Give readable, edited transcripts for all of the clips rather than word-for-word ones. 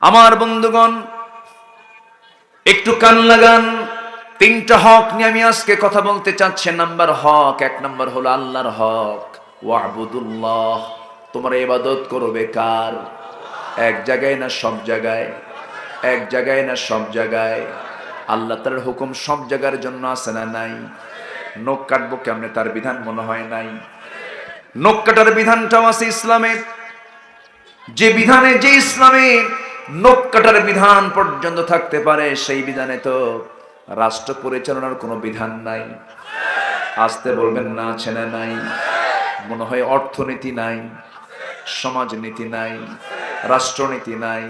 আমার বন্ধুগণ, একটু কান লাগান। তিনটা হক নিয়ে আমি আজকে কথা বলতে চাচ্ছি। নাম্বার হক, এক নাম্বার হলো আল্লাহর হক। ওয়াবুদুল্লাহ, তোমরা ইবাদত করবে কার? এক জায়গায় না সব জায়গায়? এক জায়গায় না সব জায়গায়? আল্লাহ তার হুকুম সব জায়গার জন্য আছে না নাই? নখ কাটবো কেমনে, তার বিধান মনে হয় নাই? নখ কাটার বিধানটাও আছে ইসলামে। যে বিধানে, যে ইসলামে নখ কাটার বিধান পর্যন্ত থাকতে পারে, সেই বিধানে তো রাষ্ট্র পরিচালনার কোনো বিধান নাই। আসতে বলবেন না, আছে না নাই? মনে হয় অর্থনীতি নাই, সমাজনীতি নাই, রাষ্ট্রনীতি নাই,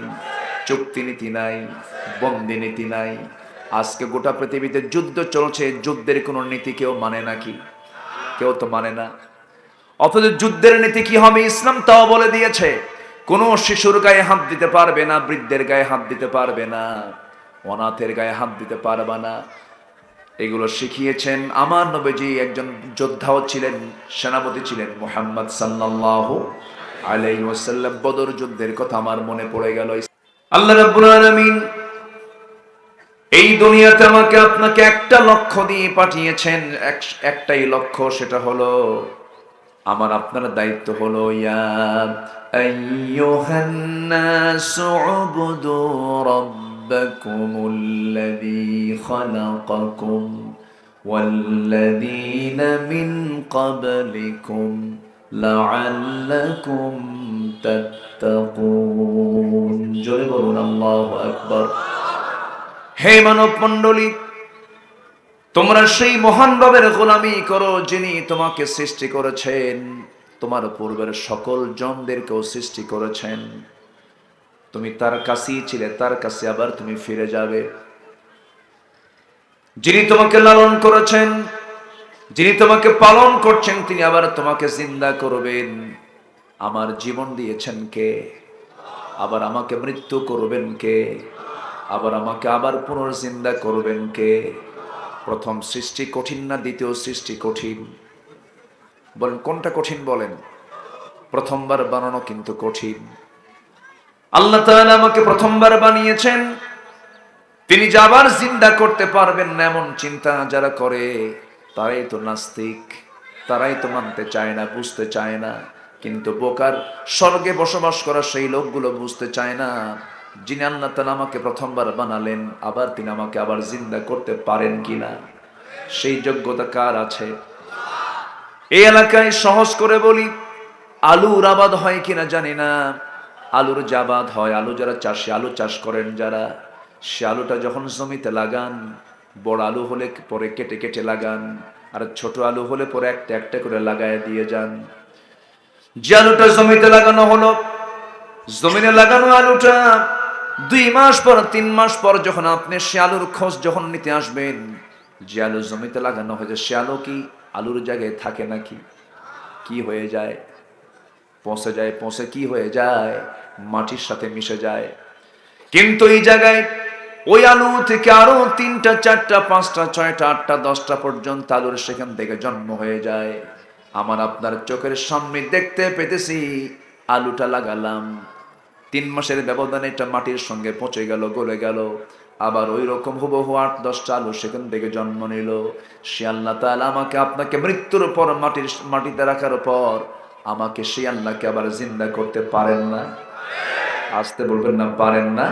চুক্তিনীতি নাই, বন্দি নীতি নাই। আজকে গোটা পৃথিবীতে যুদ্ধ চলছে, যুদ্ধের কোনো নীতি কেউ মানে নাকি? কেউ তো মানে না। অথচ যুদ্ধের নীতি কি হবে ইসলাম তাও বলে দিয়েছে। কোন শিশুর গায়ে হাত দিতে পারবে না, বৃদ্ধের গায়ে হাত দিতে পারবে না, অনাথের গায়ে হাত দিতে পারবে না। এগুলো শিখিয়েছেন আমার নবীজি। একজন যোদ্ধাও ছিলেন, সেনাপতি ছিলেন, মুহাম্মদ সাল্লাল্লাহু আলাইহি ওয়াসাল্লাম। বদর যুদ্ধের কথা আমার মনে পড়ে গেল। আল্লাহ রাব্বুল আলামিন এই দুনিয়াতে আমাকে আপনাকে একটা লক্ষ্য দিয়ে পাঠিয়েছেন। একটাই লক্ষ্য, সেটা হলো আমার আপনার দায়িত্ব হলো ইয়া আইয়ুহান নাসু উবুদু রাব্বাকুমুল্লাযী খালাকাকুম ওয়াল্লাযীনা মিন ক্বাবলিকুম লাআল্লাকুম তাত্তাকুন। জোরে বলুন আল্লাহু আকবার। হে মানব মণ্ডলী, তোমরা সেই মহান রবের গোলামি করো যিনি তোমাকে সৃষ্টি করেছেন, তোমার পূর্বের সকল জনদেরকেও সৃষ্টি করেছেন। তুমি তার কাছেই ছিলে, তার কাছে আবার তুমি ফিরে যাবে। যিনি তোমাকে লালন করেছেন, যিনি তোমাকে পালন করছেন, তিনি আবার তোমাকে জিন্দা করবেন। আমার জীবন দিয়েছেন কে? আবার আমাকে মৃত্যু করবেন কে? আবার আমাকে আবার পুনর্জিন্দা করবেন কে? প্রথম সৃষ্টি কঠিন না দ্বিতীয় সৃষ্টি কঠিন? বলেন কোনটা কঠিন বলেন? প্রথমবার বানানো কিন্তু কঠিন। আল্লাহ তাআলা আমাকে প্রথমবার বানিয়েছেন, তিনি যে আবার জিন্দা করতে পারবেন না এমন চিন্তা যারা করে, তারাই তো নাস্তিক, তারাই তো মানতে চায় না, বুঝতে চায় না। কিন্তু বোকার স্বর্গে বসবাস করা সেই লোকগুলো বুঝতে চায় না, যিনি আল্লাহ তাআলা আমাকে প্রথমবার বানালেন, আবার তিনি আমাকে আবার জিন্দা করতে পারেন কিনা, সেই যোগ্যতা কার আছে? এই এলাকায় সহজ করে বলি, আলুর আবাদ হয় কিনা জানি না। আলুর যে আবাদ হয়, আলু যারা চাষি, আলু চাষ করেন যারা, সে আলুটা যখন জমিতে লাগান, বড় আলু হলে পরে কেটে কেটে লাগান, আর ছোট আলু হলে পরে একটা একটা করে লাগায় দিয়ে যান। যে আলুটা জমিতে লাগানো হলো, জমিনে লাগানো আলুটা 2 মাস পর 3 মাস পর যখন আপনি সে আলুর খোঁজ যখন নিতে আসবেন, যে আলু জমিতে লাগানো হয়েছে সে আলু কি আলুর জায়গায় থাকে নাকি? কি হয়ে যায়? পচে যায়। পচে কি হয়ে যায়? মাটির সাথে মিশে যায়। কিন্তু এই জায়গায় ওই আলু থেকে আরো 3টা 4টা 5টা 6টা 8টা 10টা পর্যন্ত আলুর সেখান থেকে জন্ম হয়ে যায়। আমার আপনার চোখের সামনে দেখতে পেতেছি, আলুটা লাগালাম, 3 মাসের ব্যবধানে এটা মাটির সঙ্গে পচে গেল, গলে গেল। আবার ওই রকম হুবহু 8-10টা আলু সেখান থেকে জন্ম নিল। সে আল্লাহ তাআলা আমাকে আপনাকে মৃত্যুর পর মাটিতে রাখার পর আমাকে সেই আল্লাহকে আবার জিন্দা করতে পারেন না? আসতে বলবেন না, পারেন না?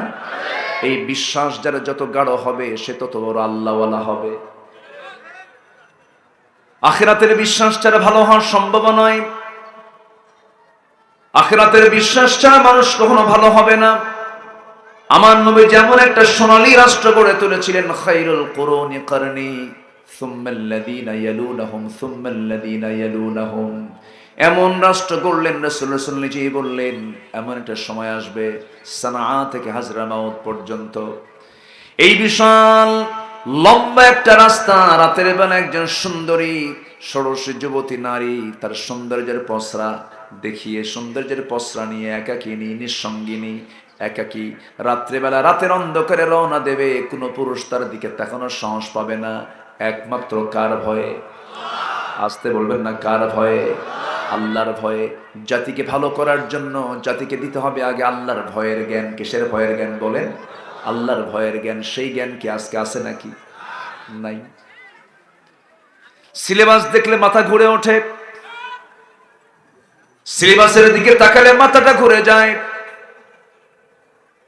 এই বিশ্বাস যারা যত গাঢ় হবে, সে তত বড় আল্লাহওয়ালা হবে। আখিরাতের বিশ্বাস ছাড়া ভালো হওয়া সম্ভব নয়। আখিরাতের বিশ্বাস ছাড়া মানুষ কখনো ভালো হবে না। আমার নবী যেমন একটা সোনালী রাষ্ট্র গড়ে তুলেছিলেন, খায়রুল কুরুনি কারনি সুম্মাল্লাযীনা ইয়ালুনাহুম সুম্মাল্লাযীনা ইয়ালুনাহুম, এমন রাষ্ট্র গড়লেন রাসূল নিজেই বললেন, এমন একটা সময় আসবে সানআ থেকে হাজরামাউত পর্যন্ত এই বিশাল লম্বা একটা রাস্তা, রাতের বেলা একজন সুন্দরী ষোড়শী যুবতী নারী তার সৌন্দর্যের পসরা দেখিয়ে, সৌন্দর্যের পসরা নিয়ে একাকিনী, নিঃসঙ্গিনী, একাকী রাত্রেবেলা রাতের অন্ধকারে রওনা দেবে। কোনো পুরুষ তার দিকে তাকানোর সাহস পাবে না, একমাত্র কার ভয়ে? আসতে বলবেন না, কার ভয়ে? আল্লাহর ভয়ে। জাতিকে ভালো করার জন্য জাতিকে দিতে হবে আগে আল্লাহর ভয়ের জ্ঞান। কিসের ভয়ের জ্ঞান বলেন? আল্লাহর ভয়ের জ্ঞান। সেই জ্ঞান কি আজকে আছে নাকি? নাই। সিলেবাস দেখলে মাথা ঘুরে ওঠে, সিলেবাসের দিকে তাকালে মাথাটা ঘুরে যায়।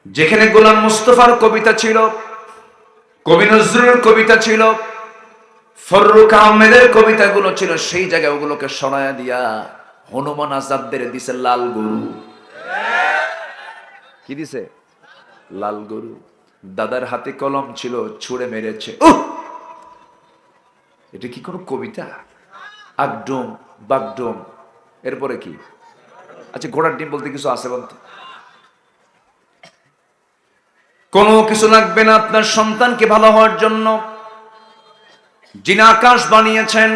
যেখানে গোলাম মুস্তফার কবিতা ছিল, কবি নজরুলের কবিতা ছিল, ফররুখ আহমেদের কবিতাগুলো ছিল, সেই জায়গায় ওগুলোকে সরায়া দিয়া হনুমান আজাদদের দিছে লাল গরু। কি দিছে? লাল গরু। দাদার হাতে কলম ছিল, ছুঁড়ে মেরেছে। এটা কি কোনো কবিতা? আকডুম বাগডুম, এরপরে কি? আচ্ছা, ঘোড়ার ডিম বলতে কিছু আছে বলতে? কোনো কিছু লাগবে না আপনার সন্তানকে ভালো হওয়ার জন্য। যিনি আকাশ বানিয়েছেন,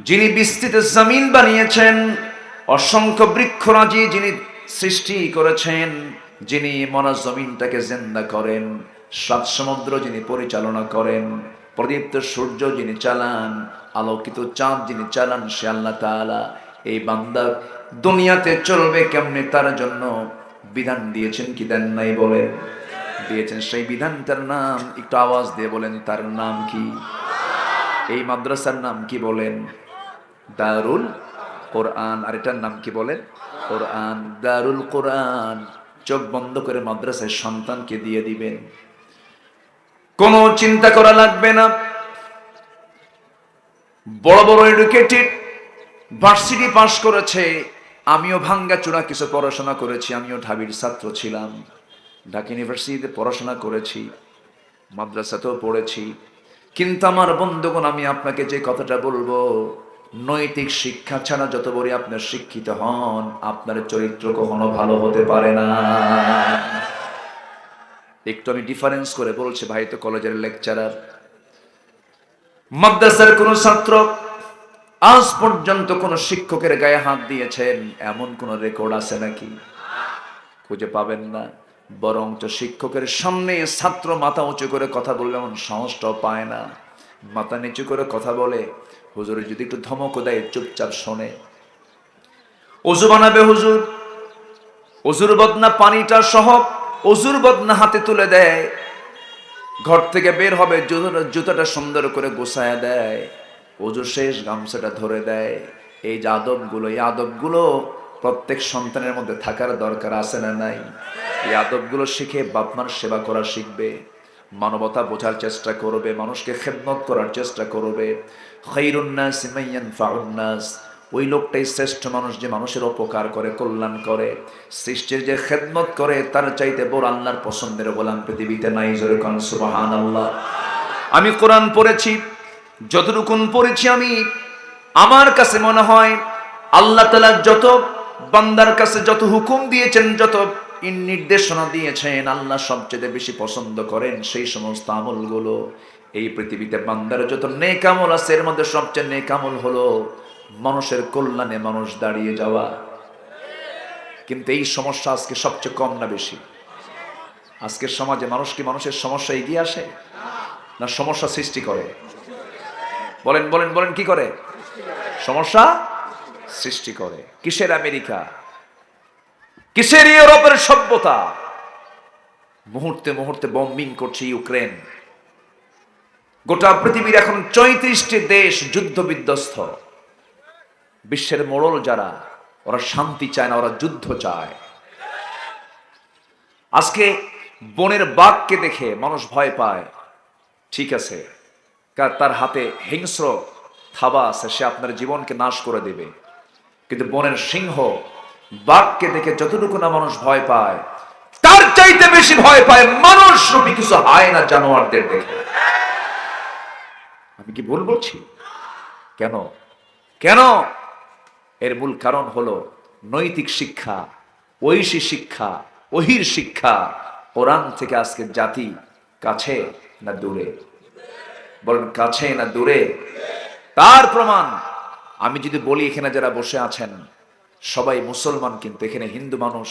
যিনি বিস্তৃত জমিন বানিয়েছেন, অসংখ্য বৃক্ষরাজি যিনি সৃষ্টি করেছেন, যিনি মরা জমিনটাকে জিন্দা করেন, সাত সমুদ্র যিনি পরিচালনা করেন, প্রদীপ্ত সূর্য যিনি চালান, আলোকিত চাঁদ যিনি চালান, সে আল্লাহ তাআলা এই বান্দা দুনিয়াতে চলবে কেমনে তার জন্য বিধান দিয়েছেন কি দেন নাই বলেন? দিয়েছেন। সেই বিধানটার নাম একটু আওয়াজ দিয়ে বলেন, তার নাম কি? এই মাদ্রাসার নাম কি বলেন? দারুল কোরআন। আর এটার নাম কি বলেন? কোরআন। দারুল কোরআন। চোখ বন্ধ করে মাদ্রাসায় সন্তানকে দিয়ে দিবেন, কোনো চিন্তা করা লাগবে না। বড় বড় এডুকেটেড, ভার্সিটি পাস করেছে। আমিও ভাঙ্গা চূড়া কিছু পড়াশোনা করেছি, আমিও ঢাবির ছাত্র ছিলাম, ঢাকা ইউনিভার্সিটিতে পড়াশোনা করেছি, মাদ্রাসাতেও পড়েছি। কিন্তু আমার বন্ধুগণ, আমি আপনাকে যে কথাটা বলবো, নৈতিক শিক্ষা ছাড়া যত বড় আপনার শিক্ষিত হন, আপনার চরিত্র কখনো ভালো হতে পারে না। একটু আমি ডিফারেন্স করে বলছি, ভাই তো কলেজের লেকচারার। মাদ্রাসার কোন ছাত্র আজ পর্যন্ত কোন শিক্ষকের গায়ে হাত দিয়েছেন এমন কোন রেকর্ড আছে নাকি? খুঁজে পাবেন না। বরঞ্চ শিক্ষকের সামনে ছাত্র মাথা উঁচু করে কথা বললে এমন সাহসটাও পায় না, মাথা নিচু করে কথা বলে। হুজুরের যদি একটু ধমক দেয় চুপচাপ শোনে। অজু বানাবে হুজুর, অজুর বদনা পানিটা সহ অজুর বদনা হাতে তুলে দেয়, ঘর থেকে বের হবে জুতাটা সুন্দর করে গোছায় দেয়, অজু শেষ গামছাটা ধরে দেয়। এই যে আদবগুলো, এই আদবগুলো প্রত্যেক সন্তানের মধ্যে থাকার দরকার আছে না নাই? এই আদবগুলো শিখে বাপমার সেবা করা শিখবে, মানবতা বোঝার চেষ্টা করবে, মানুষকে খেদমত করার চেষ্টা করবে। খায়রুন নাস মান ইয়ানফাউন নাস, ওই লোকটাই শ্রেষ্ঠ মানুষ যে মানুষের উপকার করে, কল্যাণ করে, সৃষ্টির যে খেদমত করে, তার চাইতে বড় আল্লাহর পছন্দের গোলাম পৃথিবীতে নাই। জোরে কোন সুবহানাল্লাহ। আমি কোরআন পড়েছি, যতটুকু পড়েছি আমি, আমার কাছে মনে হয় আল্লাহ তাআলা যত বান্দার কাছে যত হুকুম দিয়েছেন, যত নির্দেশনা দিয়েছেন, আল্লাহ সবচেয়ে বেশি পছন্দ করেন সেই সমস্ত আমলগুলো। এই পৃথিবীতে বান্দার যত নেক আমল আছে, এর মধ্যে সবচেয়ে নেক আমল হলো মানুষের কল্যাণে মানুষ দাঁড়িয়ে যাওয়া। কিন্তু এই সমস্যা আজকে সবচেয়ে কম না বেশি? আজকের সমাজে মানুষ কি মানুষের সমস্যা এগিয়ে আসে না সমস্যা সৃষ্টি করে? বলেন বলেন বলেন, কি করে? সমস্যা সৃষ্টি করে। কিসের আমেরিকা, কিসের ইউরোপের সভ্যতা? মুহূর্তে মুহূর্তে বম্বিং করছে ইউক্রেন। গোটা পৃথিবীর এখন 34টি দেশ যুদ্ধ বিধ্বস্ত। বিশ্বের মোড়ল যারা, ওরা শান্তি চায় না, ওরা যুদ্ধ চায়। আজকে বনের বাঘকে দেখে মানুষ ভয় পায়, ঠিক আছে, তার হাতে হিংস্র থাবা আছে, সে আপনার জীবনকে নাশ করে দেবে। কিন্তু বনের সিংহ, বাঘকে দেখে যতটুকু না মানুষ ভয় পায়, তার চাইতে বেশি ভয় পায় মানুষ রূপী কিছু হায়না জানোয়ারদের দেখে। আমি কি ভুল বলছি? কেন কেন? এর মূল কারণ হলো নৈতিক শিক্ষা, ঐশী শিক্ষা, ওহির শিক্ষা। কোরআন থেকে আজকে জাতি কাছে না দূরে? বলেন, কাছে না দূরে? তার প্রমাণ আমি যদি বলি, এখানে যারা বসে আছেন সবাই মুসলমান, কিন্তু এখানে হিন্দু মানুষ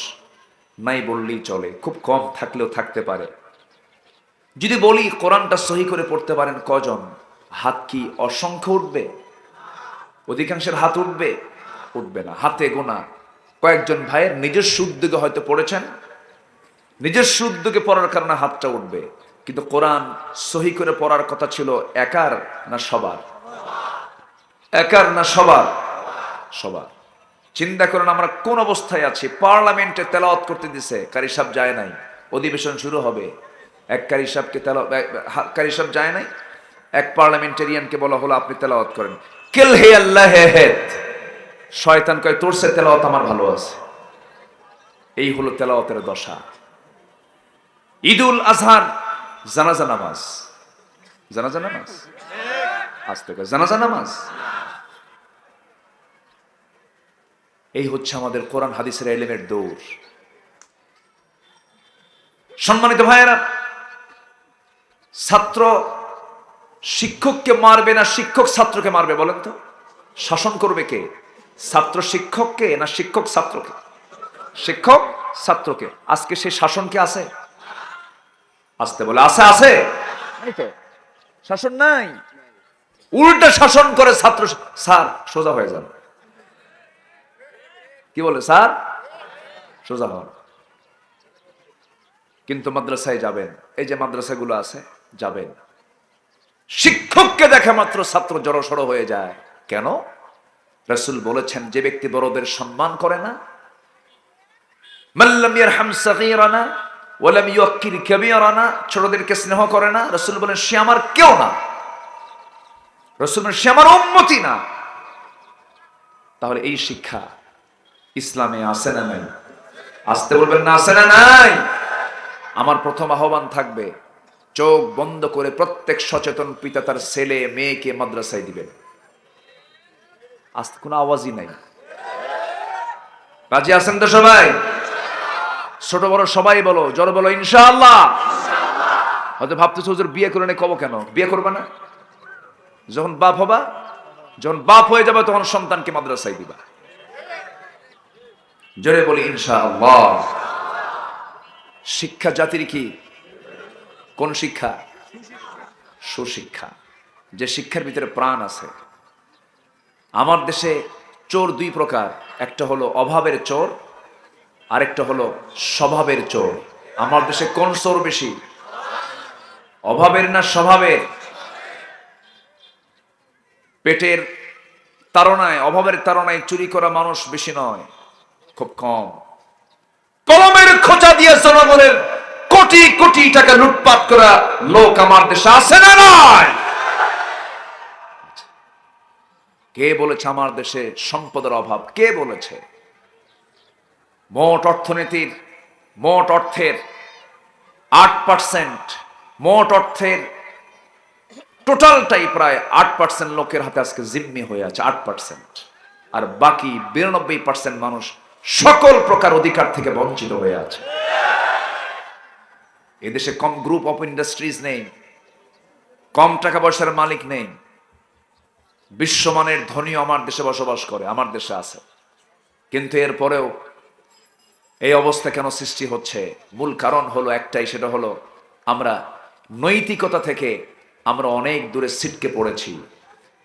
নাই বললেই চলে, খুব কম থাকলেও থাকতে পারে। যদি বলি কোরআনটা সহি করে পড়তে পারেন কজন? হাত কি অসংখ্য উঠবে? অধিকাংশের হাত উঠবে? উঠবে না, হাতে গোনা কয়েকজন ভাইয়ের নিজস্ব উদ্যোগে হয়তো পড়েছেন, নিজস্ব উদ্যোগে পড়ার কারণে হাতটা উঠবে, কিন্তু কোরআন সহি করে পড়ার কথা ছিল একার না সবার? একার না সবার? সবার। চিন্তা করেন আমরা কোন অবস্থায় আছি। পার্লামেন্টে তেলাওয়াত করতে দিছে, কারি সাহেব যায় নাই, অধিবেশন শুরু হবে, এক কারি সাহেব যায় নাই, এক পার্লামেন্টেরিয়ানকে বলা হলো আপনি তেলাওয়াত করেন। কিল হে আল্লাহ হে হেদ, শয়তান কয় তোর সে তেলাওয়াত আমার ভালো আছে। এই হলো তেলাওয়াতের দশা। ঈদুল আজহার জানাজা নামাজ, জানাজা নামাজ আজ থেকে জানাজা নামাজ, এই হচ্ছে আমাদের কোরআন হাদিসের ইলমের দৌড়। সম্মানিত ভাইয়েরা, ছাত্র শিক্ষককে মারবে না শিক্ষক ছাত্রকে মারবে বলেন তো? শাসন করবে কে? ছাত্র শিক্ষককে না শিক্ষক ছাত্রকে? শিক্ষক ছাত্রকে। আজকে সে শাসন কি আছে? আসতে বলে আছে, আছে শাসন নাই, উল্টা শাসন করে ছাত্র। স্যার সোজা হয়ে যান, কি বলে স্যার সোজা হন। কিন্তু মাদ্রাসায় যাবেন, এই যে মাদ্রাসাগুলো আছে যাবেন, শিক্ষককে দেখা মাত্র ছাত্র জড়সড় হয়ে যায়। কেন? রাসূল বলেছেন যে ব্যক্তি বড়দের সম্মান করে না, মাল্লাম ইয়ারহাম সাগীরানা ওয়ালাম ইউক্কির কাবীরানা, ছোটদেরকে স্নেহ করে না, রাসূল বলেন সে আমার কেউ না, রাসূল বলেন সে আমার উম্মতি না। তাহলে এই শিক্ষা ইসলামে আছে না নাই? আসতে বলবেন না আছে না নাই? আমার প্রথম আহ্বান থাকবে, চোখ বন্ধ করে প্রত্যেক সচেতন পিতা তার ছেলে মেয়েকে মাদ্রাসায় দিবেন। আজ কোনো আওয়াজই নাই। রাজি আছেন তো সবাই? ছোট বড় সবাই বলো, জোরে বলো ইনশাআল্লাহ। হয়তো ভাবতেছো হুজুর বিয়ে করে কব কেন? বিয়ে করবে না, যখন বাপ হবা, যখন বাপ হয়ে যাবে তখন সন্তানকে মাদ্রাসায় দিবা। জোরে বলি ইনশাআল্লাহ। শিক্ষা জাতির কি? কোন শিক্ষা? সুশিক্ষা, যে শিক্ষার ভিতরে প্রাণ আছে। আমার দেশে চোর দুই প্রকার, একটা হলো অভাবের চোর, আরেকটা হলো স্বভাবের চোর। আমার দেশে কোন চোর বেশি? অভাবের না স্বভাবের? পেটের তাড়নায়, অভাবের তাড়নায় চুরি করা মানুষ বেশি নয়, খুব কম। কলমের খোঁচা দিয়ে জনগণের কোটি কোটি টাকা লুটপাট করা লোক আমার দেশে আছে না নয়? কে বলেছে আমার দেশে সম্পদের অভাব? কে বলেছে? মোট অর্থনীতির, মোট অর্থের 8%, মোট অর্থের টোটালটাই প্রায় 8% লোকের হাতে আজকে জিম্মি হয়ে আছে, 8%। আর বাকি 92% মানুষ সকল প্রকার অধিকার থেকে বঞ্চিত হয়ে আছে। এদেশে কম গ্রুপ অফ ইন্ডাস্ট্রিজ নেই, কম টাকা পয়সার মালিক নেই, বিশ্বমানের ধনী আমার দেশে বসবাস করে, আমার দেশে আছে। কিন্তু এরপরেও এই অবস্থা কেন সৃষ্টি হচ্ছে? মূল কারণ হলো একটাই, সেটা হলো আমরা নৈতিকতা থেকে আমরা অনেক দূরে ছিটকে পড়েছি।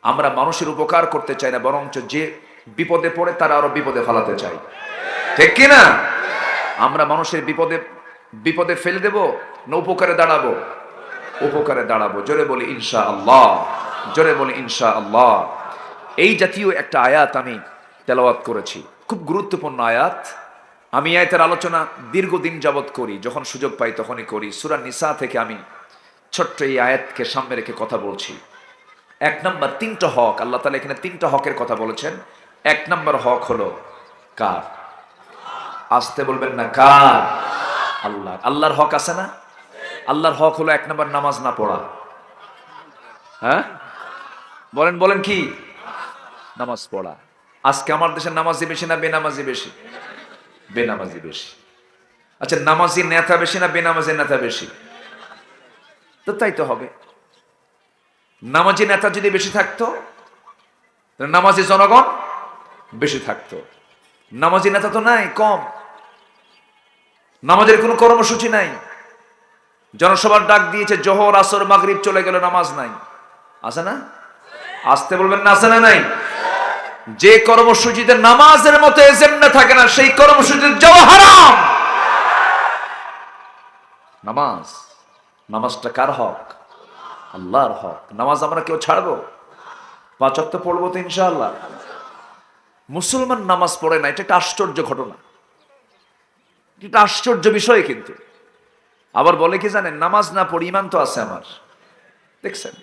আমরা মানুষের উপকার করতে চাই না, বরঞ্চ যে বিপদে পড়ে তারা আরো বিপদে ফেলাতে চাই, ঠিক কিনা? আমরা মানুষের বিপদে ফেলে দেব না উপকারে দাঁড়াবো? উপকারে দাঁড়াবো। জোরে বলি ইনশাআল্লাহ, জোরে বলি ইনশাআল্লাহ। এই জাতীয় একটা আয়াত আমি তেলাওয়াত করেছি, খুব গুরুত্বপূর্ণ আয়াত। আমি আয়াতের আলোচনা দীর্ঘদিন যাবত করি, যখন সুযোগ পাই তখনই করি। সূরা নিসা থেকে আমি ছোট্ট এই আয়াতকে সামনে রেখে কথা বলছি। 1 নম্বর, 3টা হক আল্লাহ তাআলা এখানে 3টা হকের কথা বলেছেন। 1 নম্বর হক হলো কার? আসতে বলবেন না কার? আল্লাহ। আল্লাহর হক আছে না? আল্লাহর হক হলো 1 নম্বর নামাজ না পড়া। হ্যাঁ বলেন, বলেন কি? নামাজ পড়া। আজকে আমার দেশে নামাজি বেশি না বেনামাজি বেশি? বেনামাজি বেশি। আচ্ছা, নামাজি নেতা বেশি না বেনামাজি নেতা বেশি? তো তাই তো হবে। নামাজি নেতা যদি বেশি থাকতো, নামাজি জনগণ বেশি থাকতো। নামাজি নেতা তো নাই, কম। নামাজের কোনো কর্মসূচি নাই। জনসভার ডাক দিয়েছে, জোহর আসর মাগরিব চলে গেল, নামাজ নাই। আছে না? আসতে বলবেন না আছে না নাই? যে কর্মসূচিতে নামাজের মতো এজেন্ডা থাকে না সেই কর্মসূচিতে যাওয়া হারাম। নামাজটা কার হক? আল্লাহর হক। নামাজ আমরা কেউ ছাড়বো? 5 ওয়াক্ত পড়বো তো ইনশাআল্লাহ। মুসলমান নামাজ পড়ে না, এটা একটা আশ্চর্য ঘটনা, এটা আশ্চর্য বিষয়। কিন্তু আবার বলে কি জানেন, নামাজ না পড়ি ইমান তো আছে আমার। দেখছেন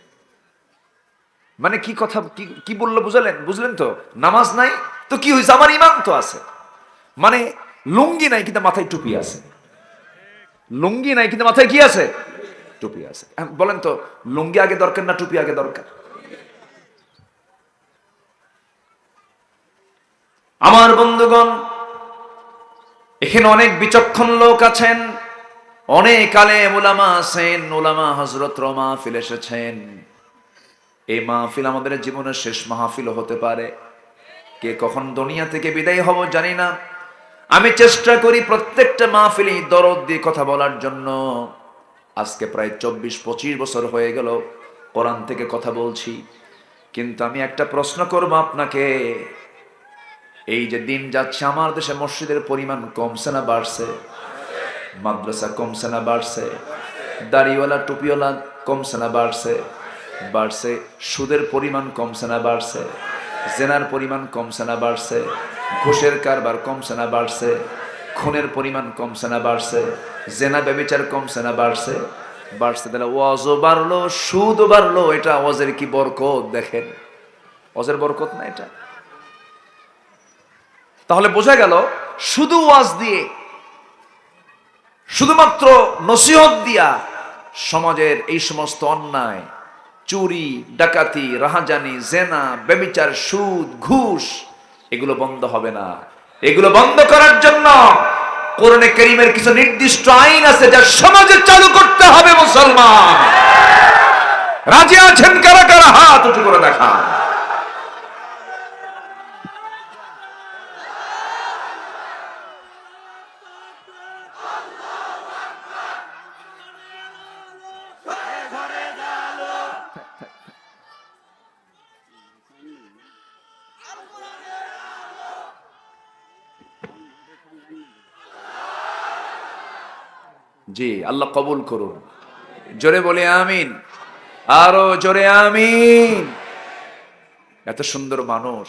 মানে কি কথা, কি বললো বুঝলেন তো? নামাজ নাই তো কি হয়েছে, আমার ইমান তো আছে। মানে লুঙ্গি নাই কিন্তু মাথায় টুপি আছে, লুঙ্গি নাই কিন্তু মাথায় কি আছে? টুপি আছে। বলেন তো, লুঙ্গি আগে দরকার না টুপি আগে দরকার? আমার বন্ধুগণ, এখানে অনেক বিচক্ষণ লোক আছেন, অনেক আলেম উলামা আছেন, উলামা হযরতরা মাহফিল এসেছেন। এই মাহফিল আমাদের জীবনের শেষ মাহফিল হতে পারে। কে কখন দুনিয়া থেকে বিদায় হব জানি না। আমি চেষ্টা করি প্রত্যেকটা মাহফিলে দরদ দিয়ে কথা বলার জন্য। আজকে প্রায় 24-25 বছর হয়ে গেল কোরআন থেকে কথা বলছি, কিন্তু আমি একটা প্রশ্ন করব আপনাকে। এই যে দিন যাচ্ছে, আমার দেশে মসজিদের পরিমাণ কমছে না বাড়ছে? মাদ্রাসা কমছে না বাড়ছে? দাড়িওয়ালা টুপিওয়ালা কমছে না বাড়ছে? বাড়ছে। সুদের পরিমাণ কমছে না বাড়ছে? জেনার পরিমাণ কমছে না বাড়ছে? ঘুষের কারবার কমছে না বাড়ছে? খুনের পরিমাণ কমছে না বাড়ছে? জেনা ব্যভিচার কমছে না বাড়ছে? বাড়ছে। তাহলে ওয়াজও বাড়লো, সুদও বাড়লো। এটা ওয়াজের কি বরকত দেখেন, ওয়াজের বরকত না এটা? তাহলে বোঝা গেল, শুধু ওয়াজ দিয়ে, শুধুমাত্র নসিহত দিয়া সমাজের এই সমস্ত অন্যায়, চুরি, ডাকাতি, রাহাজানি, জেনা, ব্যভিচার, সুদ, ঘুষ, এগুলো বন্ধ হবে না। এগুলো বন্ধ করার জন্য কোরআনে কারীমের কিছু নির্দিষ্ট আইন আছে যা সমাজে চালু করতে হবে। মুসলমান রাজি আছেন কারা কারা? হাত উঁচু করে দেখা। জি, আল্লাহ কবুল করুন। জোরে বলে আমিন, আরো জোরে আমিন। এত সুন্দর মানুষ,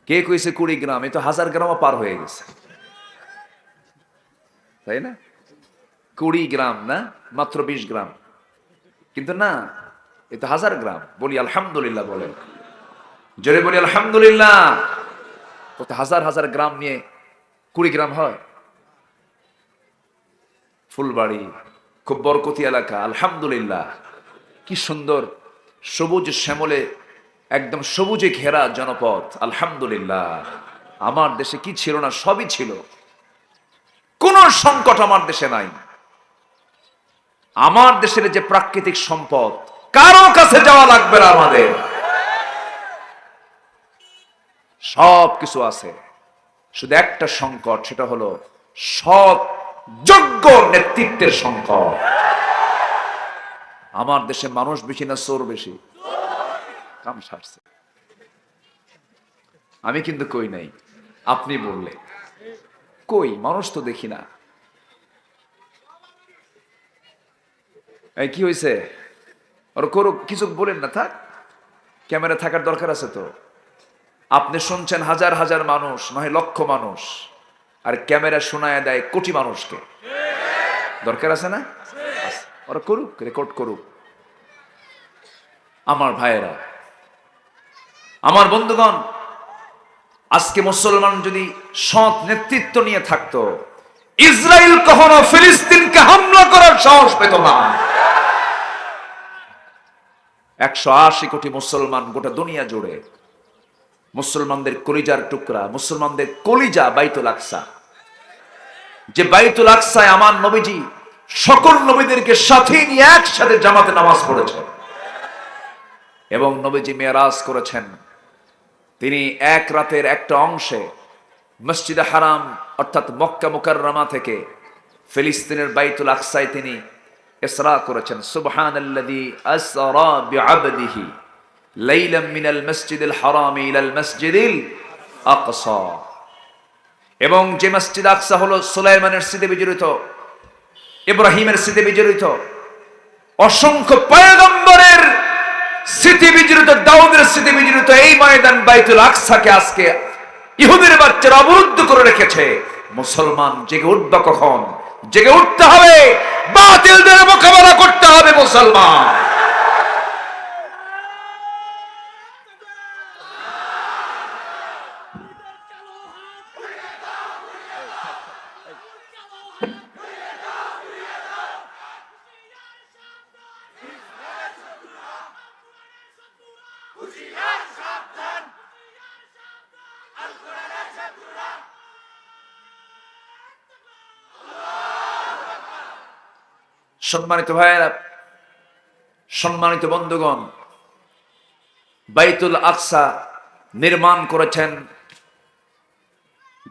কে কইছে 20 গ্রাম? এ তো 1000 গ্রামও পার হয়ে গেছে, তাই না? 20 গ্রাম না, মাত্র 20 গ্রাম, কিন্তু না, এ তো 1000 গ্রাম। বলি আলহামদুলিল্লাহ, বলেন জোরে বলি আলহামদুলিল্লাহ। কত হাজার হাজার গ্রাম নিয়ে 20 গ্রাম হয়? ফুলবাড়ি খুব বরকতি এলাকা, আলহামদুলিল্লাহ। কি সুন্দর সবুজ শ্যামলে একদম সবুজে ঘেরা জনপদ, আলহামদুলিল্লাহ। আমার দেশে কি ছিল না? সবই ছিল। কোন সংকট আমার দেশে নাই। আমার দেশের যে প্রাকৃতিক সম্পদ, কারো কাছে যাওয়া লাগবে না আমাদের, সব কিছু আছে। শুধু একটা সংকট, সেটা হলো সৎ যোগ্য নেতৃত্বের সংকট। আমার দেশে মানুষ বেশি না চোর বেশি? কাম সারছে। আমি কিন্তু কই নাই, আপনি বললে। কই মানুষ তো দেখি না। এই কি হয়েছে? ওর করুক, কিছু বলেন না, থাক। ক্যামেরা থাকার দরকার আছে তো। আপনি শুনছেন হাজার হাজার মানুষ, নয় লক্ষ মানুষ, আর ক্যামেরা শোনায় দেয় কোটি মানুষকে। দরকার আছে না? ওরা করুক, রেকর্ড করুক। আমার ভাইয়েরা, আমার বন্ধুগণ, আজকে মুসলমান যদি সৎ নেতৃত্ব নিয়ে থাকতো, ইসরায়েল কখনো ফিলিস্তিনকে হামলা করার সাহস পেত না। 180 কোটি মুসলমান গোটা দুনিয়া জুড়ে, মুসলমানদের কলিজার টুকরা, মুসলমানদের কলিজা বাইতুল আকসা। যে বাইতুল আকসায় আমার নবীজি সকল নবীদেরকে সাথে নিয়ে একসাথে জামাতে নামাজ পড়েছেন, এবং নবীজি মেরাজ করেছেন। তিনি এক রাতের একটা অংশে মসজিদে হারাম অর্থাৎ মক্কা মুকাররমা থেকে ফিলিস্তিনের বাইতুল আকসায় তিনি ইসরা করেছেন। সুবহানাল্লাযী আসরা বিআবদিহি লাইলাম মিনাল মসজিদিল হারাম ইলাল মসজিদিল আকসা। এবং যে মসজিদ আকসা হলো সুলাইমানের স্মৃতি বিজড়িত, ইব্রাহিমের স্মৃতি বিজড়িত, অসংখ্য পয়গম্বরের স্মৃতি বিজড়িত, দাউদের স্মৃতি বিজড়িত এই ময়দান বাইতুল আকসাকে আজকে ইহুদির বাচ্চারা অবরুদ্ধ করে রেখেছে। মুসলমান জেগে উঠবে কখন? জেগে উঠতে হবে, বাতিলদের মোকাবেলা করতে হবে মুসলমান। সম্মানিত ভাইয়েরা, সম্মানিত বন্ধুগণ, বাইতুল আকসা নির্মাণ করেছেন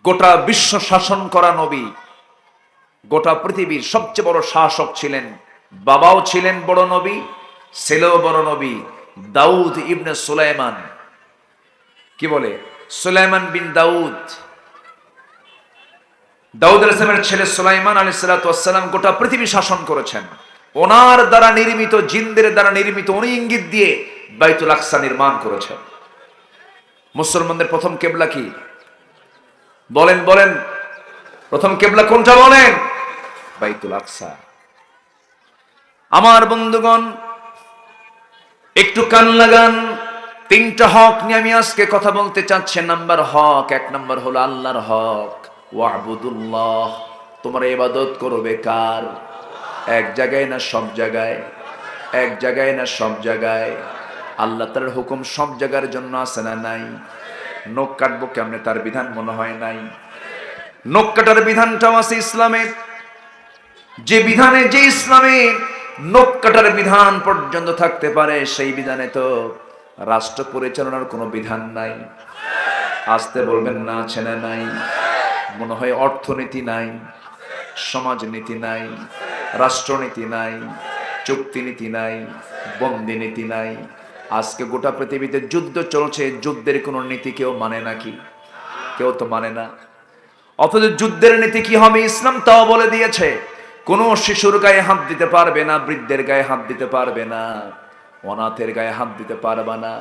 গোটা বিশ্ব শাসন করা নবী, গোটা পৃথিবীর সবচেয়ে বড় শাসক ছিলেন, বাবাও ছিলেন বড় নবী, ছেলেও বড় নবী, দাউদ ইবনে সুলাইমান। কি বলে? সুলাইমান বিন দাউদ। দাউদ আলাইহিসসালামের ছেলে সুলাইমান আলাইহিসসালাতু ওয়াসসালাম গোটা পৃথিবী শাসন করেছেন। ওনার দ্বারা নির্মিত, জিনদের দ্বারা নির্মিত, উনি ইঙ্গিত দিয়ে বাইতুল আকসা নির্মাণ করেছেন। মুসলমানদের প্রথম কেবলা কি? বলেন বলেন, প্রথম কেবলা কোনটা বলেন? বাইতুল আকসা। আমার বন্ধুগণ, একটু কান লাগান। তিনটা হক নিয়ে আমি আজকে কথা বলতে চাচ্ছি। নাম্বার হক, এক নাম্বার হলো আল্লাহর হক। ওয়াবুদুল্লাহ, তোমরা ইবাদত করবে কার? এক জায়গায় না সব জায়গায়? এক জায়গায় না সব জায়গায়? আল্লাহ তার হুকুম সব জায়গার জন্য আছে না নাই? নখ কাটবো কেমনে, তার বিধান মনে হয় নাই? নখ কাটার বিধানটাও আছে ইসলামে। যে বিধানে, যে ইসলামে নখ কাটার বিধান পর্যন্ত থাকতে পারে, সেই বিধানে তো রাষ্ট্র পরিচালনার কোনো বিধান নাই। আসতে বলবেন না, আছে না নাই? মনে হয় অর্থনীতি নাই, সমাজনীতি নাই, রাষ্ট্রনীতি নাই, চুক্তিনীতি নাই, বন্দিনীতি নাই। আজকে গোটা পৃথিবীতে যুদ্ধ চলছে, যুদ্ধের কোনো নীতি কেউ মানে নাকি? কেউ তো মানে না। অথচ যুদ্ধের নীতি কি হবে ইসলাম তাও বলে দিয়েছে। কোনো শিশুর গায়ে হাত দিতে পারবে না, বৃদ্ধের গায়ে হাত দিতে পারবে না, অনাথের গায়ে হাত দিতে পারবে না।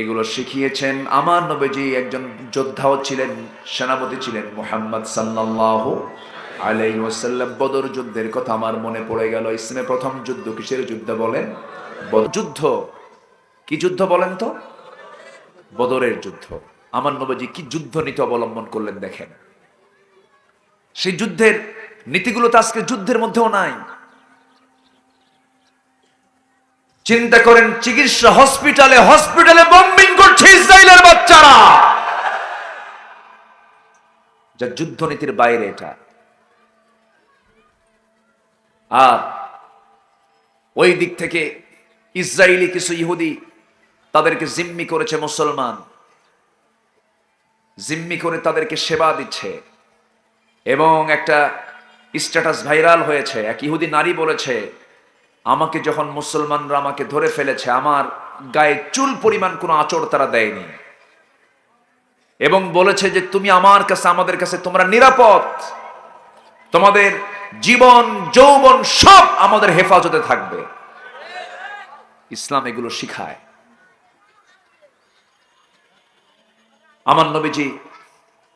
এগুলো শিখিয়েছেন আমার নবীজি। একজন যোদ্ধাও ছিলেন, সেনাপতি ছিলেন মুহাম্মদ সাল্লাল্লাহু আলাইহি ওয়াসাল্লাম। বদর যুদ্ধের কথা আমার মনে পড়ে গেল। ইসলামের প্রথম যুদ্ধ কিসের যুদ্ধ বলেন? বদর যুদ্ধ। কি যুদ্ধ বলেন তো? বদরের যুদ্ধ। আমার নবীজি কি যুদ্ধ নীতি অবলম্বন করলেন দেখেন। সেই যুদ্ধের নীতিগুলো তো আজকে যুদ্ধের মধ্যেও নাই। চিন্তা করেন, চিকিৎসা হসপিটালে হসপিটালে বম্বিং করছে ইসরায়েলের বাচ্চারা, যা যুদ্ধ নীতির বাইরে এটা। আর ওই দিক থেকে ইসরায়েলি কিছু ইহুদি তাদেরকে জিম্মি করেছে মুসলমান, জিম্মি করে তাদেরকে সেবা দিচ্ছে। এবং একটা স্ট্যাটাস ভাইরাল হয়েছে, এক ইহুদি নারী বলেছে, আমাকে যখন মুসলমানরা আমাকে ধরে ফেলেছে, আমার গায়ে চুল পরিমাণ কোনো আঁচড় তারা দেয়নি, এবং বলেছে যে তুমি আমার কাছে, আমাদের কাছে তোমরা নিরাপদ, তোমাদের জীবন যৌবন সব আমাদের হেফাজতে থাকবে। ইসলাম এগুলো শিখায়। আমার নবীজি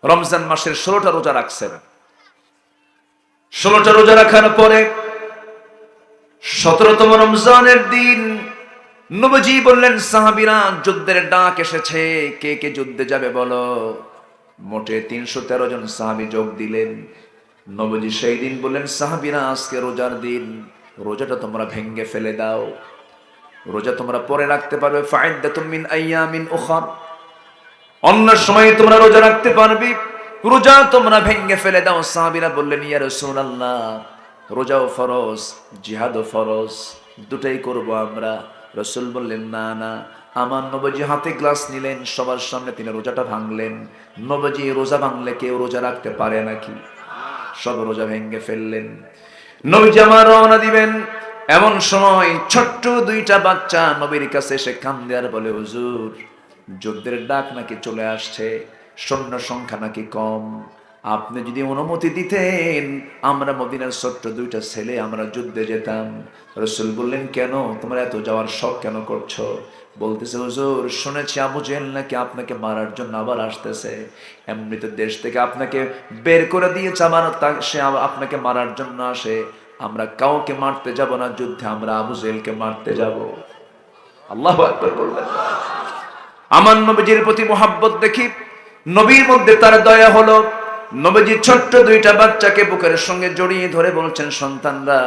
রমজান মাসের 16টা রোজা রাখছেন। 16টা রোজা রাখার পরে 17তম রমজানের দিন নবীজি বললেন, সাহাবীরা যুদ্ধের ডাক এসেছে, কে কে যুদ্ধে যাবে বলো। মোটে 313 জন সাহাবী যোগ দিলেন। নবীজি সেই দিন বললেন, সাহাবীরা আজকে রোজার দিন, রোজাটা তোমরা ভেঙ্গে ফেলে দাও, রোজা তোমরা পরে রাখতে পারবে। ফাইদ্দাতুম মিন আইয়ামিন উখর, অন্য সময় তোমরা রোজা রাখতে পারবে, রোজা তোমরা ভেঙ্গে ফেলে দাও। সাহাবীরা বললেন, ইয়া রাসূলুল্লাহ, রোজাও ফরজ, জিহাদও ফরজ, দুটাই করব আমরা। রাসূল বললেন, না না। আমার নবীজি হাতে গ্লাস নিলেন, সবার সামনে তিনি রোজাটা ভাঙলেন। নবীজি রোজা ভাঙলে কেউ রোজা রাখতে পারে নাকি? সব রোজা ভেঙ্গে ফেললেন। নবীজি আমার রওনা দিবেন, এমন সময় ছোট্ট দুইটা বাচ্চা নবীর কাছে এসে কান্দে আর বলে, হুজুর যুদ্ধের ডাক নাকি চলে আসছে, সৈন্য সংখ্যা নাকি কম, আপনি যদি অনুমতি দিতেন আমরা মদিনার ছোট্ট দুইটা ছেলে আমরা যুদ্ধে যেতাম। রাসূল বললেন, কেন তোমরা এত যাওয়ার শখ কেন করছো? বলতেছে, হুজুর শুনেছি আবু জেহেল নাকি আপনাকে মারার জন্য আবার আসতেছে, এমনিতে দেশ থেকে আপনাকে বের করে দিয়েছে, আবার সে আপনাকে মারার জন্য আসে, আমরা কাউকে মারতে যাব না যুদ্ধে, আমরা আবু জেহেলকে মারতে যাব। আল্লাহু আকবার বললেন। আমার নবীজির প্রতি মুহাব্বত দেখি নবীর মধ্যে তার দয়া হলো। নবীজি ছোট্ট দুইটা বাচ্চাকে বুকের সঙ্গে জড়িয়ে ধরে বলছেন, সন্তানরা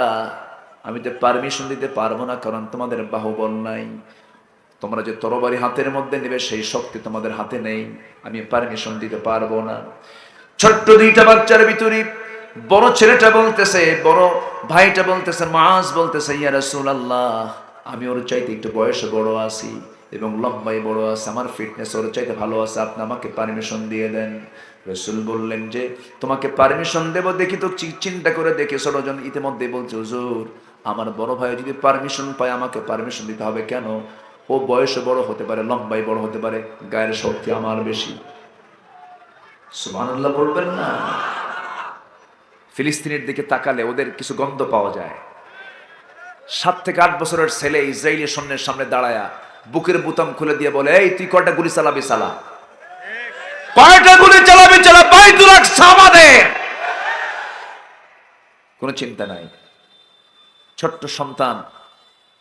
আমি তো পারমিশন দিতে পারবো না, কারণ তোমাদের বাহুবল নাই, তোমরা যে তরবারি হাতের মধ্যে নেবে সেই শক্তি তোমাদের হাতে নেই, আমি পারমিশন দিতে পারবো না। ছোট্ট দুইটা বাচ্চার ভিতরে বড় ছেলেটা বলতেছে, বড় ভাইটা বলতেছে, মুআজ বলতেছে, ইয়া রাসূলুল্লাহ আমি ওর চাইতে একটু বয়সে বড় আছি এবং লম্বাই বড় আছে, আমার ফিটনেস ওর চাইতে ভালো আছে, আপনি আমাকে পারমিশন দিয়ে দেন। রাসূল বললেন যে তোমাকে পারমিশন দেব, দেখি তো চিন্তা করে দেখে ষোলোজন ইতিমধ্যে বলছে, হুজুর আমার বড় ভাই যদি পারমিশন পায় আমাকে পারমিশন দিতে হবে কেন? ও বয়সে বড় হতে পারে, লম্বাই বড় হতে পারে, গায়ের শক্তি আমার বেশি। সুবহানাল্লাহ বলবেন না? ফিলিস্তিনের দিকে তাকালে ওদের কিছু গন্ধ পাওয়া যায়। 7 থেকে 8 বছরের ছেলে ইসরায়েলি সৈন্যের সামনে দাঁড়ায়া বুকের বুতাম খুলে দিয়ে বলে, এই তুই কয়টা গুলি চালাবি চালা, কয়টা গুলি চালাবি চালা, বাইতুল আকসা আমাদের। কোনো চিন্তা নাই। ছোট্ট সন্তান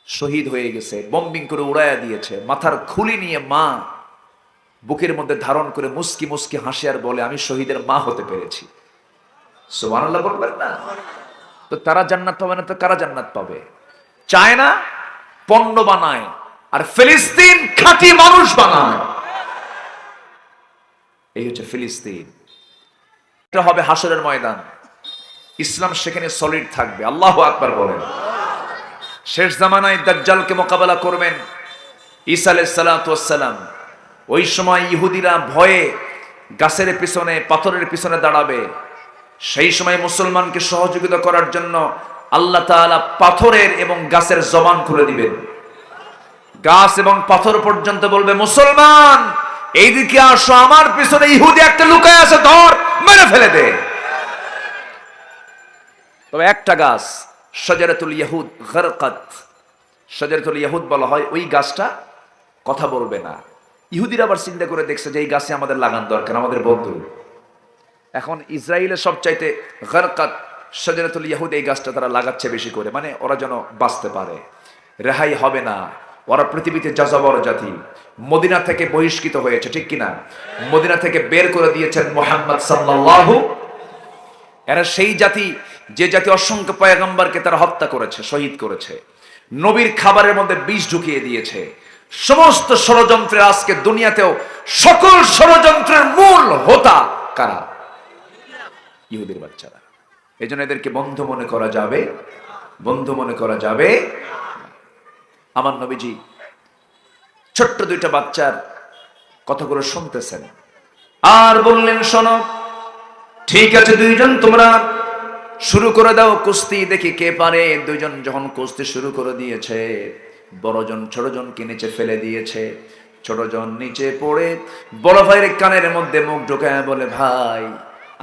শহীদ হয়ে গেছে, বম্বিং করে উড়াইয়া দিয়েছে, মাথার খুলি নিয়ে মা বুকের মধ্যে ধারণ করে মুস্কি মুস্কি হাসি আর বলে, আমি শহীদের মা হতে পেরেছি। সুবহানাল্লাহ বলবেন না? তো তারা জান্নাত পাবে না তো কারা জান্নাত পাবে? চায় না, পণ্য বানায়, আর ফিলিস্তিন খাঁটি মানুষ বানায়। এই হচ্ছে ফিলিস্তিন। এটা হবে হাসরের ময়দান, ইসলাম সেখানে সলিড থাকবে। আল্লাহু আকবার বলেন। শেষ জামানায় দাজ্জালকে মোকাবেলা করবেন ঈসা আলাইহিস সালাতু ওয়াস সালাম। ওই সময় ইহুদিরা ভয়ে গাছের পিছনে পাথরের পিছনে দাঁড়াবে। সেই সময় মুসলমানকে সহযোগিতা করার জন্য আল্লাহ তাআলা পাথরের এবং গাছের জবান খুলে দিবেন। গাছ এবং পাথর পর্যন্ত বলবে, মুসলমান এইদিকে আসো, আমার পিছনে ইহুদি একটা লুকায় আছে, ধর মেরে ফেলে দে। তবে একটা গাছ শাজারাতুল ইয়াহুদ গারকাত, শাজারাতুল ইয়াহুদ বলা হয়, ওই গাছটা কথা বলবে না। ইহুদিরা আবার চিন্তা করে দেখছে যে এই গাছে আমাদের লাগান দরকার, আমাদের বন্ধু। এখন ইসরায়েলের সবচাইতে গারকাত শাজারাতুল ইয়াহুদ এই গাছটা তারা লাগাচ্ছে বেশি করে, মানে ওরা যেন বাঁচতে পারে, রেহাই হবে না। ওরা পৃথিবীতে যাযাবর জাতি, মদিনা থেকে বহিষ্কৃত হয়েছে, ঠিক কিনা? মদিনা থেকে বের করে দিয়েছেন মুহাম্মদ সাল্লাল্লাহু। এরা সেই জাতি যে জাতি অসংখ্য পয়গম্বরকে তারা হত্যা করেছে, শহীদ করেছে, নবীর খাবারের মধ্যে বিষ ঢুকিয়ে দিয়েছে। সমস্ত ষড়যন্ত্রের আজকে দুনিয়াতেও সকল ষড়যন্ত্রের মূল হোতা কারা? ইহুদির বাচ্চারা। এই জন্য এদেরকে বন্ধু মনে করা যাবে, বন্ধু মনে করা যাবে। আমার নবীজি ছোট্ট দুইটা বাচ্চার কথাগুলো শুনতেছেন আর বললেন, শোনো ঠিক আছে দুইজন তোমরা শুরু করে দাও কুস্তি, দেখি কে পারে। দুইজন যখন কুস্তি শুরু করে দিয়েছে, বড়জন ছোটজনকে নিচে ফেলে দিয়েছে। ছোটজন নিচে পড়ে বড় ভাইয়ের কানের মধ্যে মুখ ঢোকায় বলে, ভাই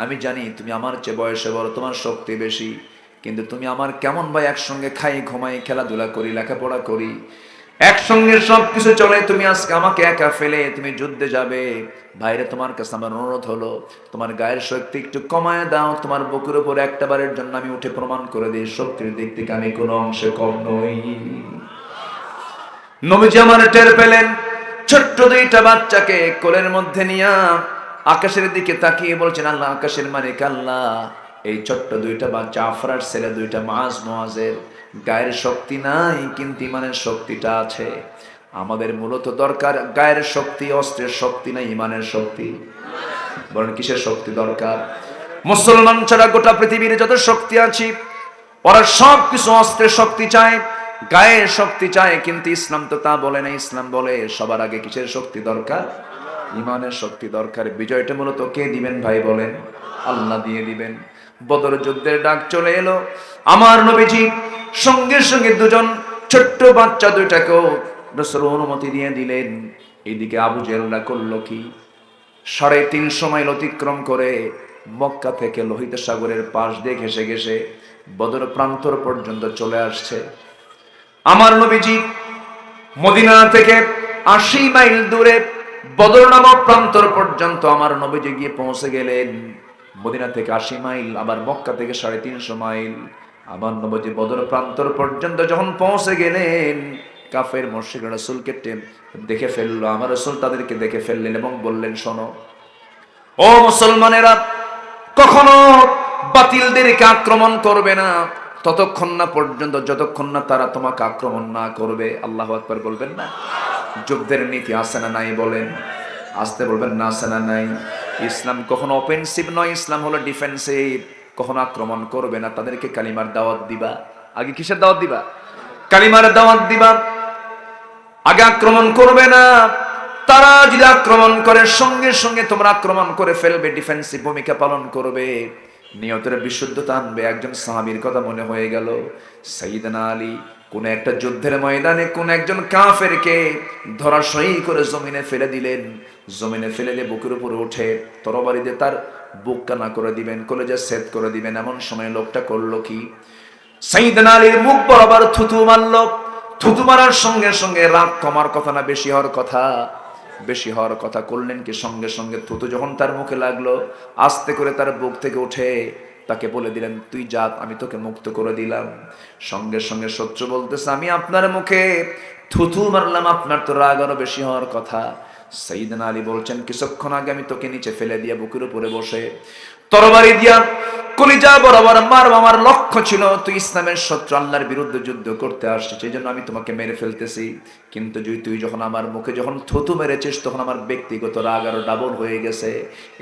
আমি জানি তুমি আমার চেয়ে বয়সে বড়, তোমার শক্তি বেশি, কিন্তু তুমি আমার কেমন ভাই, একসঙ্গে খাই ঘুমাই খেলাধুলা করি লেখাপড়া করি, একসঙ্গে সবকিছু চলে, তুমি আজকে আমাকে একা ফেলে তুমি যুদ্ধে যাবে। ভাইরে তোমার কাছে আমার অনুরোধ হলো, তোমার গায়ের শক্তি একটু কমায় দাও, তোমার বুকের উপর একটা বারের জন্য আমি উঠে প্রমাণ করে দিই শক্তির দিক থেকে আমি কোনো অংশে কম নই। নবীজি আমার টের পেলেন, ছোট্ট দুইটা বাচ্চাকে কোলের মধ্যে নিয়ে আকাশের দিকে তাকিয়ে বলছেন, আল্লাহ আকাশের মালিক আল্লাহ, এই ছোট্ট দুইটা বাচ্চা আফরার ছেলে দুইটা মুআজের গায়ের শক্তি নাই, কিন্তু ইমানের শক্তিটা আছে। আমাদের মূলত দরকার গায়ের শক্তি, অস্ত্রের শক্তি না, ইমানের শক্তি। বরং কিসের শক্তি দরকার? মুসলমান ছাড়া গোটা পৃথিবীর যত শক্তি আছে ওরা সব কিছু অস্ত্রের শক্তি চায়, গায়ের শক্তি চায়, কিন্তু ইসলাম তো তা বলে না। ইসলাম বলে সবার আগে কিসের শক্তি দরকার? ইমানের শক্তি দরকার। বিজয়টা মূলত কে দিবেন ভাই বলেন? আল্লাহ দিয়ে দিবেন। বদর যুদ্ধের ডাক চলে এলো। আমার নবীজি সঙ্গে সঙ্গে দুজন ছোট্ট বাচ্চা দুইটাকেও রাসূল অনুমতি দিয়ে দিলেন। এইদিকে আবু জেহেলরা করলো কি, 350 মাইল অতিক্রম করে মক্কা থেকে লোহিত সাগরের পাশ দিয়ে ঘেসে ঘেসে বদর প্রান্তর পর্যন্ত চলে আসছে। আমার নবীজি মদিনা থেকে 80 মাইল দূরে বদর নামক প্রান্তর পর্যন্ত আমার নবীজি গিয়ে পৌঁছে গেলেন। মদিনা থেকে 80 মাইল, আবার মক্কা থেকে 350 মাইল। আমার নবীজি বদর প্রান্তর পর্যন্ত যখন পৌঁছে গেলেন, কাফের মুশরিক রাসূলকে দেখে ফেললো। আমার রাসূল তাদেরকে দেখে ফেললেন এবং বললেন, শোনো ও মুসলমানেরা, কখনো বাতিলদেরকে আক্রমণ করবে না ততক্ষণ না পর্যন্ত যতক্ষণ না তারা তোমাকে আক্রমণ না করবে। আল্লাহু আকবার বলবেন না? যুদ্ধের নীতি আছে না নাই বলেন? আসতে বলবেন না, আছে না নাই? ইসলাম কখনো অফেন্সিভ নয়, ইসলাম হলো ডিফেন্সিভ। কখনো আক্রমণ করবে না, তাদেরকে কালিমার দাওয়াত দিবা। আগে কিসের দাওয়াত দিবা? কালিমার দাওয়াত দিবা। আগে আক্রমণ করবে না। তারা যদি আক্রমণ করে সঙ্গে সঙ্গে তোমরা আক্রমণ করে ফেলবে, ডিফেন্সিভ ভূমিকা পালন করবে, নিয়তের বিশুদ্ধতা আনবে। একজন সাহাবীর কথা মনে হয়ে গেল, সাইয়েদনা আলী কোন একটা যুদ্ধের ময়দানে কোন একজন কাফেরকে ধরাশয়ী করে জমিনে ফেলে দিলেন। জমিনে ফেলে দিয়ে বুকের উপরে উঠে তরবারি দিয়ে তার বুক কানা করে দিবেন, কলেজে সেট করে দিবেন। এমন সময় লোকটা করলো কি, সাইয়েদনা আলীর মুখ বরাবর থুতু মারল। থুতু মারার সঙ্গে সঙ্গে রাগ কমার কথা না বেশি হওয়ার কথা? বেশি হওয়ার কথা। করলেন কি, সঙ্গে সঙ্গে থুতু যখন তার মুখে লাগলো, আস্তে করে তার বুক থেকে উঠে তাকে বলে দিলেন, তুই যা, আমি তোকে মুক্ত করে দিলাম। সঙ্গে সঙ্গে শত্রু বলতেছে, আমি আপনার মুখে থুতু মারলাম, আপনার তো রাগ আরো বেশি হওয়ার কথা। সাইয়েদনা আলী বলছেন, কিছুক্ষণ আগে আমি তোকে নিচে ফেলে দিয়া বুকের উপরে বসে তরবারি দিয়া কলিজা বরাবর মারব, আমার লক্ষ্য ছিল তুই ইসলামের শত্রু, আল্লাহর বিরুদ্ধে যুদ্ধ করতে আসছিস, সেই জন্য আমি তোমাকে মেরে ফেলতেছি। কিন্তু তুই যখন আমার মুখে যখন থুতু মেরেছিস, তখন আমার ব্যক্তিগত রাগ আরো ডাবল হয়ে গেছে।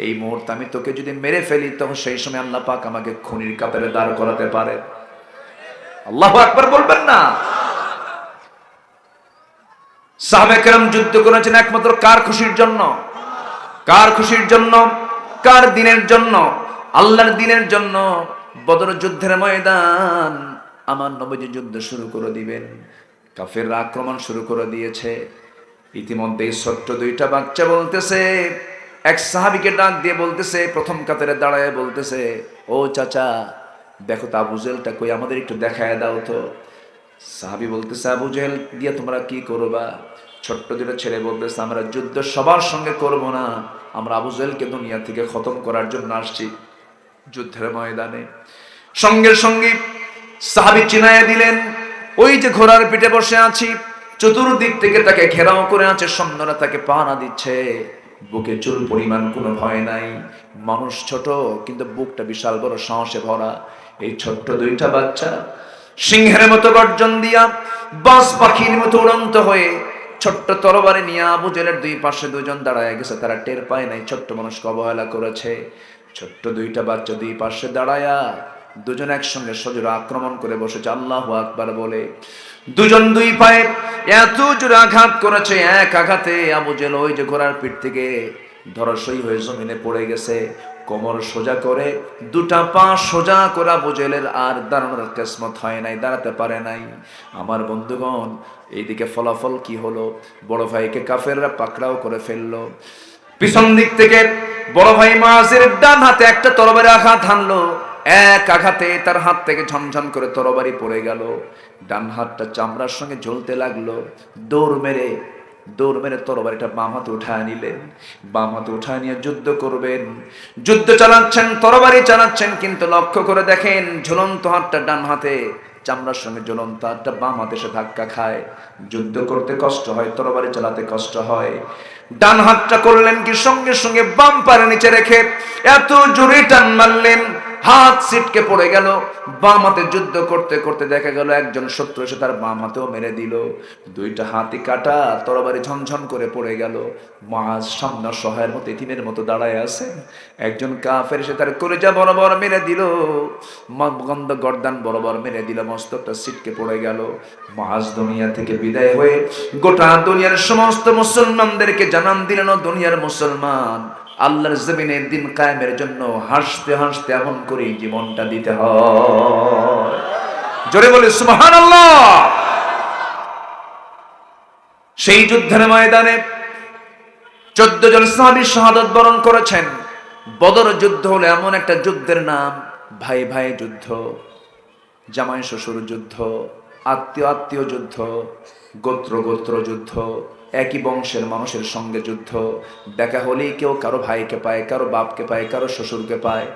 এই মুহূর্তে আমি তোকে যদি মেরে ফেলি, তখন সেই সময় আল্লাহ পাক আমাকে খুনির কাতারে দাঁড় করাতে পারে। আল্লাহু আকবার বলবেন না? সাহাবায়ে কেরাম যুদ্ধ করেছেন একমাত্র কার খুশির জন্য? কার খুশির জন্য? কার দিনের জন্য? আল্লাহর দিনের জন্য। বদর যুদ্ধের ময়দান, আমার নবীজি যুদ্ধ শুরু করে দিবেন। কাফেররা আক্রমণ শুরু করে দিয়েছে। ইতিমধ্যে ছোট্ট দুইটা বাচ্চা বলতেছে, এক সাহাবীকে ডাক দিয়ে বলতেছে, প্রথম কাতারে দাঁড়ায় বলতেছে, ও চাচা দেখো তো আবু জেহেলটা কই, আমাদের একটু দেখায় দাও তো। সাহাবী বলতেছে, আবু জেহেল দিয়ে তোমরা কি করবা? ছোট্ট দুটো ছেলে বলতেছে, আমরা যুদ্ধ সবার সঙ্গে করব না, আমরা আবু জেহেলকে দুনিয়া থেকে খতম করার জন্য আসছি যুদ্ধের ময়দানে। সঙ্গে সঙ্গে সাহাবী চিনায়া দিলেন, ওই যে ঘোড়ার পিঠে বসে আছি, চতুর্দিক থেকে তাকে ঘেরাও করে আছে, সৈন্যরা তাকে পাহারা দিচ্ছে, বুকে চুল পরিমাণ কোনো ভয় নাই। মানুষ ছোট কিন্তু বুকটা বিশাল বড় সাহসে ভরা। এই ছোট্ট দুইটা বাচ্চা সিংহের মতো গর্জন দিয়া, বাজ পাখির মতো উড়ন্ত হয়ে ছোট্ট তরবারি নিয়ে আবু জেহেলের দুই পাশে দুজন দাঁড়ায় গেছে। তারা টের পায় নাই ছোট্ট মানুষকে অবহেলা করেছে। ছোট্ট দুইটা বাচ্চা দুই পাশে দাঁড়ায়া দুজন একসঙ্গে সজোরে আক্রমণ করে বসেছে আল্লাহু আকবার বলে। দুজন দুই পায়ে এত জোরে আঘাত করেছে, এক আঘাতে আবু জেহেল ওই যে ঘোড়ার পিঠ থেকে ধরাশয়ী হয়ে জমিনে পড়ে গেছে। কোমর সোজা করে দুটা পা সোজা করে আবু জেহেলের আর দাঁড়ানোর কিসমত হয় নাই, দাঁড়াতে পারে নাই। আমার বন্ধুগণ, এইদিকে ফলাফল কি হলো? বড় ভাইকে কাফেররা পাকড়াও করে ফেললো। পিছন দিক থেকে বড় ভাই মুআযের ডান হাতে একটা তরবারি আঘাত হানলো। এক আঘাতে তার হাত থেকে ঝনঝন করে তরবারি পড়ে গেল। ডান হাতটা চামড়ার সঙ্গে ঝুলতে লাগলো। দৌড় মেরে তরবারিটা বাম হাতে উঠায় নিলেন। বাম হাতে উঠায় নিয়ে যুদ্ধ করবেন। যুদ্ধ চালাচ্ছেন, তরবারি চালাচ্ছেন, কিন্তু লক্ষ্য করে দেখেন ঝুলন্ত হাতটা ডান হাতে, চামড়ার সঙ্গে ঝুলন্ত হাতটা বাম হাতে এসে ধাক্কা খায়। যুদ্ধ করতে কষ্ট হয়, তরবারি চালাতে কষ্ট হয়। ডান হাতটা করলেন কি, সঙ্গে সঙ্গে বাম পায়ের নিচে রেখে এত জোরে টান মারলেন, হাত ছিটকে পড়ে গেল। বাম হাতে যুদ্ধ করতে করতে দেখা গেল একজন শত্রু এসে তার বাম হাতেও মেরে দিল। দুইটা হাতই কাটা, তরবারি ঝনঝন করে পড়ে গেল। মুআজ সামনে সহায়ের মতো এতিমের মতো দাঁড়ায় আছে। একজন কাফের এসে তার কলিজা বরাবর মেরে দিল, গন্ধ গর্দান বরাবর মেরে দিল, মস্তকটা ছিটকে পড়ে গেল। মুআজ দুনিয়া থেকে বিদায় হয়ে গোটা দুনিয়ার সমস্ত মুসলমানদেরকে জানান দিলেন, ও দুনিয়ার মুসলমান, আল্লাহর জমিনে দিন কায়েমের জন্য হাসতে হাসতে এমন করে জীবনটা দিতে হয়। জোরে বলে সুবহানাল্লাহ। সেই যুদ্ধের ময়দানে 14 জন সাহাবী শাহাদাত বরণ করেছেন। বদর যুদ্ধ হলো এমন একটা যুদ্ধের নাম, ভাই ভাই যুদ্ধ, জামাই শ্বশুর যুদ্ধ, আত্মীয় আত্মীয় যুদ্ধ, গোত্র গোত্র যুদ্ধ, একই বংশের মানুষের সঙ্গে যুদ্ধ। দেখা হলেই কেউ কারো ভাইকে পায়, কারো বাপকে পায়, কারো শ্বশুরকে পায়।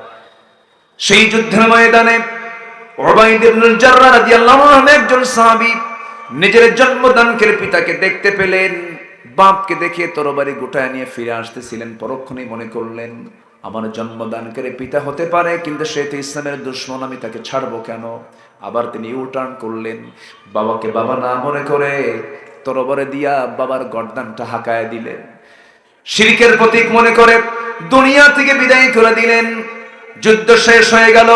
সেই যুদ্ধের ময়দানে উবাইদ ইবনুল জাররাহ রাদিয়াল্লাহু আনহু একজন সাহাবী নিজের জন্মদানকারী পিতাকে দেখতে পেলেন। বাপকে দেখে তরবারি গোটায় নিয়ে ফিরে আসতেছিলেন, পরক্ষণেই মনে করলেন আমার জন্মদানকারী পিতা হতে পারে, কিন্তু সে তো ইসলামের দুশমন, আমি তাকে ছাড়বো কেন? আবার তিনি ইউটার্ন করলেন, বাবাকে বাবা না মনে করে তরবারি দিয়া বাবার গর্দানটা হাঁকায় দিলেন। শিরকের প্রতীক মনে করে দুনিয়া থেকে বিদায় করে দিলেন। যুদ্ধ শেষ হয়ে গেল,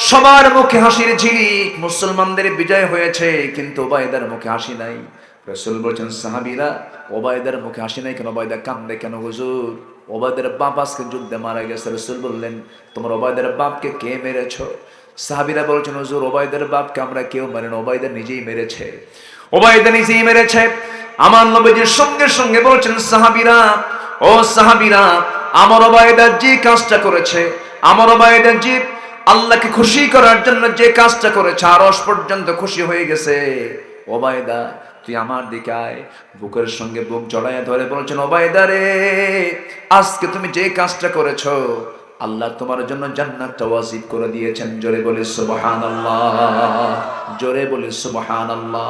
সবার মুখে হাসির ঝিলিক, মুসলমানদের বিজয় হয়েছে, কিন্তু ওবায়দার মুখে হাসি নাই। রাসূল বলেছেন, সাহাবীরা ওবায়দার মুখে হাসি নাই কেন? ওবায়দা কান্দে কেন হুজুর? ওবায়দার বাপ আজকে যুদ্ধে মারা গেছে। রাসূল বললেন, তোমার ওবায়দার বাপকে কে মেরেছো? সাহাবীরা বলছেন, হুজুর ওবায়দার বাপকে আমরা কেউ মারি না, ওবায়দা নিজেই মেরেছে। ওবায়দা নিজেই মেরেছে। আমার নবীজির সঙ্গে সঙ্গে বলছেন, সাহাবীরা, ও সাহাবীরা, আমার ওবায়দা যে কাজটা করেছে, আমার ওবায়দা যে আল্লাহকে খুশি করার জন্য যে কাজটা করেছে, আরশ পর্যন্ত খুশি হয়ে গেছে। ওবায়দা তুই আমার দিকে আয়। বুকের সঙ্গে বুক জড়াইয়া ধরে বলছেন, ওবায়দা রে, আজকে তুমি যে কাজটা করেছো, আল্লাহ তোমার জন্য জান্নাতটা ওয়াজিব করে দিয়েছেন। জোরে বলে সুবহানাল্লাহ, জোরে বলে সুবহানাল্লাহ।